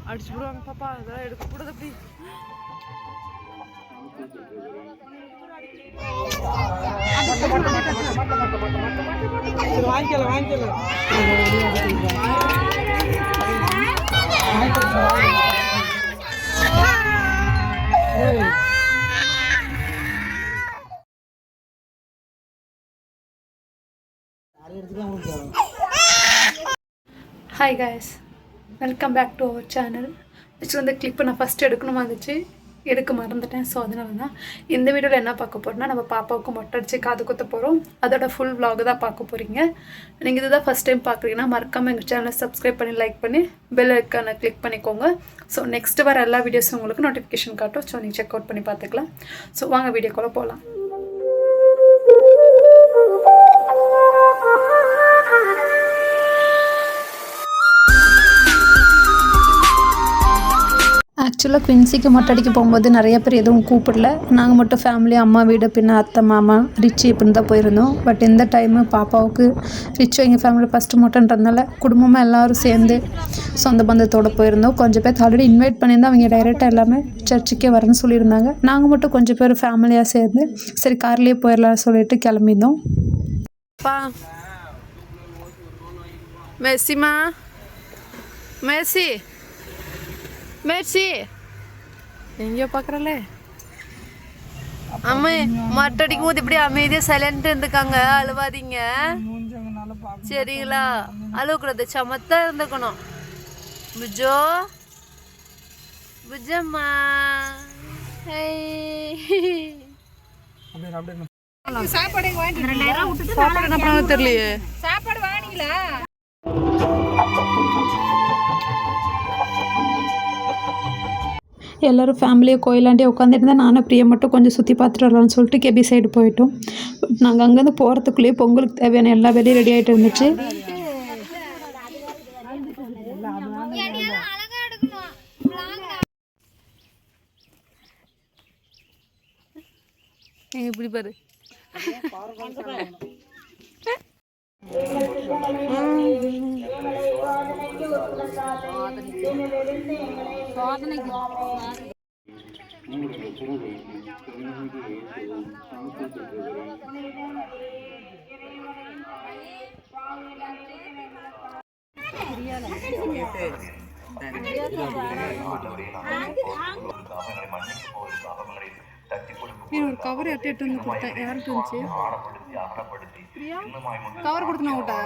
அடிச்சு விடுவாங்க பாப்பா, அதெல்லாம் எடுக்கக்கூடாது. அப்படி வாங்கிக்கல வாங்கிக்கல. Hi guys, welcome back to our channel. Next வந்து கிளிப்பு நான் ஃபஸ்ட்டு எடுக்கணுமா இருந்துச்சு, எடுக்க மறந்துட்டேன். ஸோ அதனால தான் இந்த வீடியோவில் என்ன பார்க்க போகிறோம்னா, நம்ம பாப்பாவுக்கு மொட்டை அடித்து காது குத்த போகிறோம். அதோட ஃபுல் vlog தான் பார்க்க போகிறீங்க. நீங்கள் இதுதான் ஃபஸ்ட் டைம் பார்க்குறீங்கன்னா மறக்காமல் எங்கள் சேனலை சப்ஸ்கிரைப் பண்ணி லைக் பண்ணி பெல் ஐக்கானை கிளிக் பண்ணிக்கோங்க. ஸோ நெக்ஸ்ட்டு வர எல்லா வீடியோஸும் உங்களுக்கு நோட்டிஃபிகேஷன் காட்டும். ஸோ நீங்கள் செக் அவுட் பண்ணி பார்த்துக்கலாம். ஸோ வாங்க வீடியோக்குள்ளே போகலாம். ஆக்சுவலாக குவின்சிக்கு மொட்டை அடிக்க போகும்போது நிறைய பேர் எதுவும் கூப்பிடல. நாங்கள் மட்டும் ஃபேமிலி, அம்மா வீடு, பின்ன அத்தை, மாமா, ரிச்சி இப்படின்னு தான் போயிருந்தோம். பட் இந்த டைமு பாப்பாவுக்கு ரிச்சு எங்கள் ஃபேமிலி ஃபஸ்ட்டு மொட்டைன்றதுனால குடும்பமாக எல்லோரும் சேர்ந்து சொந்த பந்தத்தோடு போயிருந்தோம். கொஞ்சம் பேர் ஆல்ரெடி இன்வைட் பண்ணியிருந்தோம். அவங்க டைரெக்டாக எல்லாமே சர்ச்சுக்கே வரேன்னு சொல்லியிருந்தாங்க. நாங்கள் மட்டும் கொஞ்சம் பேர் ஃபேமிலியாக சேர்ந்து சரி கார்லேயே போயிடலாம்னு சொல்லிட்டு கிளம்பியிருந்தோம். மெர்சிமா, மெர்சி மேர்சி எங்கேயோ பார்க்குறலே. அம்மா மொட்டை அடிக்கும் போது இப்படி அமைதியாக சைலண்ட் இருந்துக்காங்க, அழுவாதீங்க சரிங்களா? அழுவக்கூடாது, சமத்தா இருந்துக்கணும். புஜோ புஜம்மா சாப்பாடு என்ன தெரியலையே. சாப்பாடு வாங்கிங்களா? எல்லோரும் ஃபேமிலியாக கோயிலாண்டே உட்காந்துருந்தேன். நானும் பிரியா மட்டும் கொஞ்சம் சுற்றி பார்த்துட்டு வரலான்னு சொல்லிட்டு கெபி சைடு போயிட்டோம். நாங்கள் அங்கேருந்து போகிறதுக்குள்ளேயே பொங்கலுக்கு தேவையான எல்லா வேலையும் ரெடி ஆகிட்டு இருந்துச்சு. இப்படி பாரு, ஒரு கவர் எட்டு வந்து கொடுத்தேன். யாருக்கு இருந்துச்சு கவர் கொடுத்து நான் விட்டா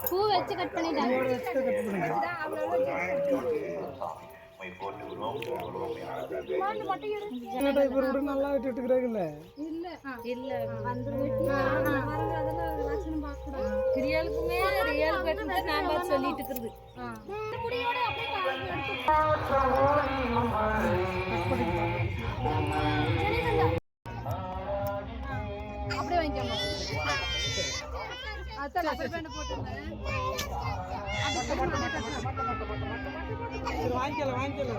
பூ வச்சு கட் பண்ணிட்டாங்க. நல்லா விட்டுட்டுக்கிறாங்கல்ல. இல்ல வந்து ரியலுக்குமே ரியல் கட்டு நான் பார்த்து சொல்லிட்டு இருக்குது. அப்படியே வாங்கிக்கோங்க. அதான் லப்பர் பேண்ட் போட்டுருந்தேன். வாங்கிக்கல வாங்கிக்கல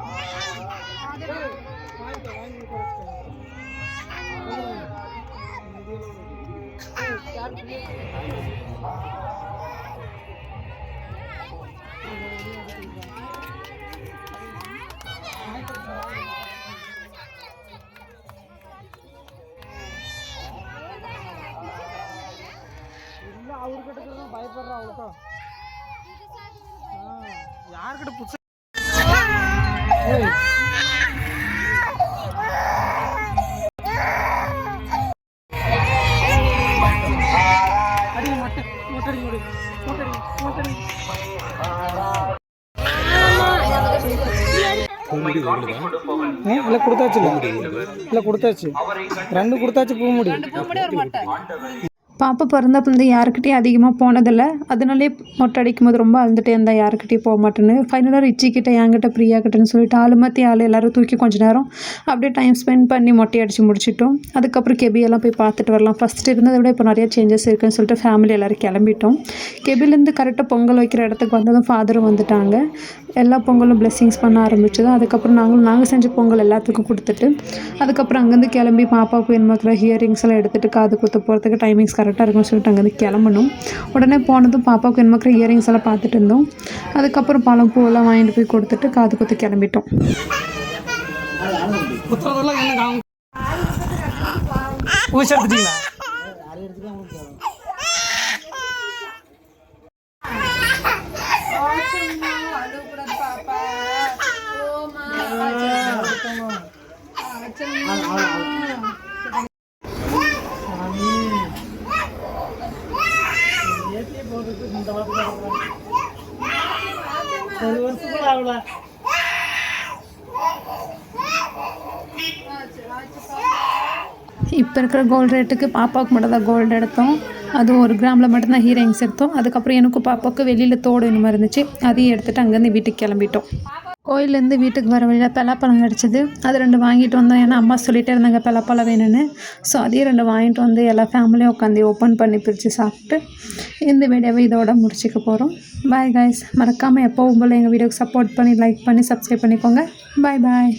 அவர்கிட்ட பயப்படுறா. அவ்வளோக்கா யாருக்கிட்ட புதுசு இல்லை கொடுத்தாச்சு, இல்லை கொடுத்தாச்சு, 2 கொடுத்தாச்சு. பூ முடி பாப்பா பிறந்தப்போ யாருக்கிட்டையும் அதிகமாக போனதில்லை. அதனாலே மொட்டை அடிக்கும் போது ரொம்ப அழுந்துட்டே இருந்தால் யாருக்கிட்டையும் போக மாட்டேன்னு ஃபைனலாக ரிச்சிக்கிட்ட, என்கிட்ட, பிரியாக்கிட்டன்னு சொல்லிட்டு ஆள் மாற்றி ஆள் எல்லோரும் தூக்கி கொஞ்சம் நேரம் அப்படியே டைம் ஸ்பெண்ட் பண்ணி மொட்டை அடித்து முடிச்சிட்டோம். அதுக்கப்புறம் கெபியெல்லாம் போய் பார்த்துட்டு வரலாம். ஃபஸ்ட்டு இருந்ததை விட இப்போ நிறைய சேஞ்சஸ் இருக்குதுன்னு சொல்லிட்டு ஃபேமிலி எல்லோரும் கிளம்பிட்டோம். கெபிலேருந்து கரெக்டாக பொங்கல் வைக்கிற இடத்துக்கு வந்ததும் ஃபாதரும் வந்துட்டாங்க. எல்லா பொங்கலும் பிளெஸ்ஸிங்ஸ் பண்ண ஆரம்பிச்சதும் அதுக்கப்புறம் நாங்கள் செஞ்ச பொங்கல் எல்லாத்துக்கும் கொடுத்துட்டு அதுக்கப்புறம் அங்கேருந்து கிளம்பி பாப்பாவுக்கு வேணுமாக்கிற ஹியரிங்ஸ் எல்லாம் எடுத்துகிட்டு காது குத்த போகிறதுக்கு டைமிங்ஸ் கரெக்டாக இருக்கும்னு சொல்லிட்டு அங்கேருந்து கிளம்பணும். உடனே போனதும் பாப்பாவுக்கு என்னமோ இயரிங்ஸ் எல்லாம் பார்த்துட்டு இருந்தோம். அதுக்கப்புறம் பழம் பூவெல்லாம் வாங்கிட்டு போய் கொடுத்துட்டு காது குத்து கிளம்பிட்டோம். ஊசி எடுத்துட்டீங்களா? ஒரு வருஷத்துக்கு ஆகல. இப்போ இருக்கிற கோல்டு ரேட்டுக்கு பாப்பாவுக்கு மட்டும் தான் கோல்டு எடுத்தோம். அது 1 கிராமில் மட்டும்தான் ஹீரிங்ஸ் எடுத்தோம். அதுக்கப்புறம் எனக்கும் பாப்பாவுக்கு வெளியில் தோடு இந்த மாதிரி இருந்துச்சு, அதையும் எடுத்துகிட்டு அங்கேருந்து வீட்டுக்கு கிளம்பிட்டோம். கோயிலேருந்து வீட்டுக்கு வர வழியில் பலாப்பழம் கிடச்சிது. அது 2 வாங்கிட்டு வந்தோம். ஏன்னா அம்மா சொல்லிகிட்டே இருந்தாங்க பலாப்பழம் வேணும்னு. ஸோ அதையும் 2 வாங்கிட்டு வந்து எல்லா ஃபேமிலியும் உட்காந்து ஓப்பன் பண்ணி பிரித்து சாப்பிட்டு இந்த வீடியோவை இதோட முடிச்சுக்க போகிறோம். Bye guys. மறக்காமல் எப்போவும் போல் எங்கள் வீடியோக்கு சப்போர்ட் பண்ணி லைக் பண்ணி சப்ஸ்கிரைப் பண்ணிக்கோங்க. பாய் பாய்.